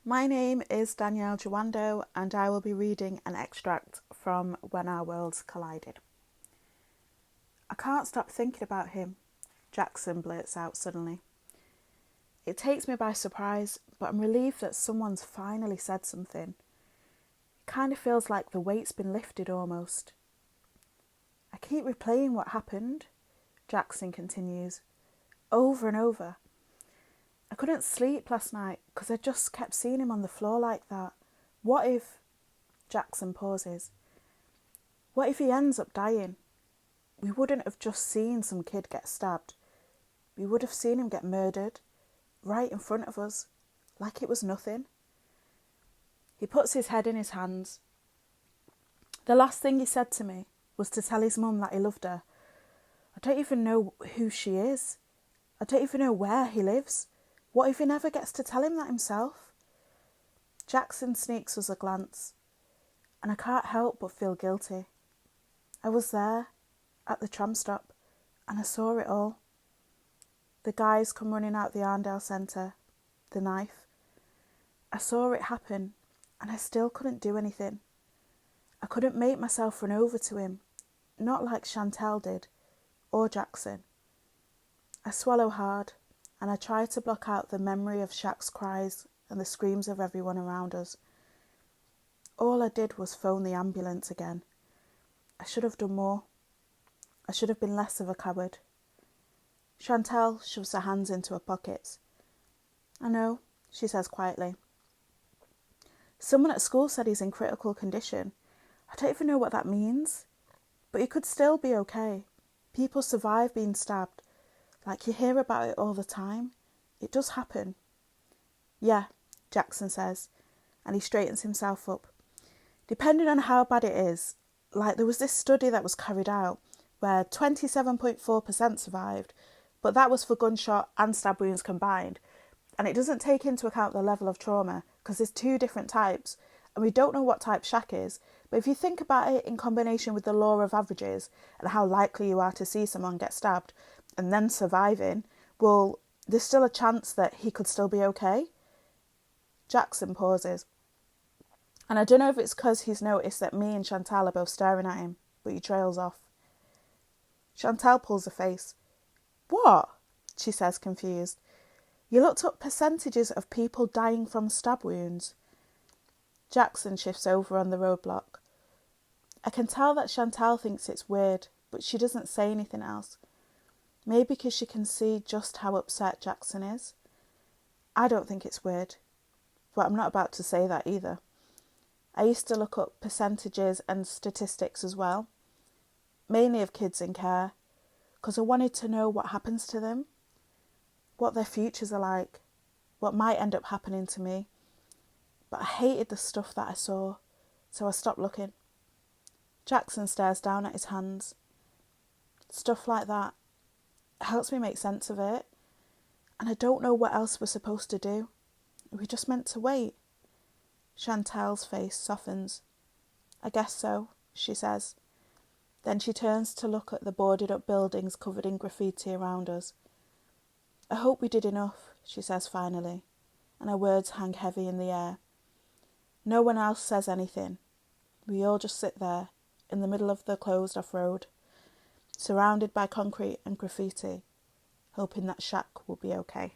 My name is Danielle Jawando and I will be reading an extract from When Our Worlds Collided. I can't stop thinking about him, Jackson blurts out suddenly. It takes me by surprise, but I'm relieved that someone's finally said something. It kind of feels like the weight's been lifted almost. I keep replaying what happened, Jackson continues, over and over. I couldn't sleep last night because I just kept seeing him on the floor like that. What if... Jackson pauses. What if he ends up dying? We wouldn't have just seen some kid get stabbed. We would have seen him get murdered, right in front of us, like it was nothing. He puts his head in his hands. The last thing he said to me was to tell his mum that he loved her. I don't even know who she is. I don't even know where he lives. What if he never gets to tell him that himself? Jackson sneaks us a glance, and I can't help but feel guilty. I was there, at the tram stop, and I saw it all. The guys come running out the Arndale Centre, the knife. I saw it happen, and I still couldn't do anything. I couldn't make myself run over to him, not like Chantal did, or Jackson. I swallow hard, and I try to block out the memory of Shaq's cries and the screams of everyone around us. All I did was phone the ambulance again. I should have done more. I should have been less of a coward. Chantal shoves her hands into her pockets. I know, she says quietly. Someone at school said he's in critical condition. I don't even know what that means. But he could still be okay. People survive being stabbed. Like you hear about it all the time. It does happen. Yeah, Jackson says, and he straightens himself up. Depending on how bad it is, like there was this study that was carried out where 27.4% survived, but that was for gunshot and stab wounds combined. And it doesn't take into account the level of trauma because there's two different types and we don't know what type Shaq is. But if you think about it in combination with the law of averages and how likely you are to see someone get stabbed and then surviving, well, there's still a chance that he could still be okay. Jackson pauses. And I don't know if it's because he's noticed that me and Chantal are both staring at him, but he trails off. Chantal pulls a face. What? She says, confused. You looked up percentages of people dying from stab wounds. Jackson shifts over on the roadblock. I can tell that Chantal thinks it's weird, but she doesn't say anything else. Maybe because she can see just how upset Jackson is. I don't think it's weird, but I'm not about to say that either. I used to look up percentages and statistics as well, mainly of kids in care, because I wanted to know what happens to them, what their futures are like, what might end up happening to me. But I hated the stuff that I saw, so I stopped looking. Jackson stares down at his hands. Stuff like that helps me make sense of it, and I don't know what else we're supposed to do. Are we just meant to wait? Chantal's face softens. I guess so, she says. Then she turns to look at the boarded up buildings covered in graffiti around us. I hope we did enough, she says finally, and her words hang heavy in the air. No one else says anything. We all just sit there, in the middle of the closed-off road, surrounded by concrete and graffiti, hoping that Shaq will be okay.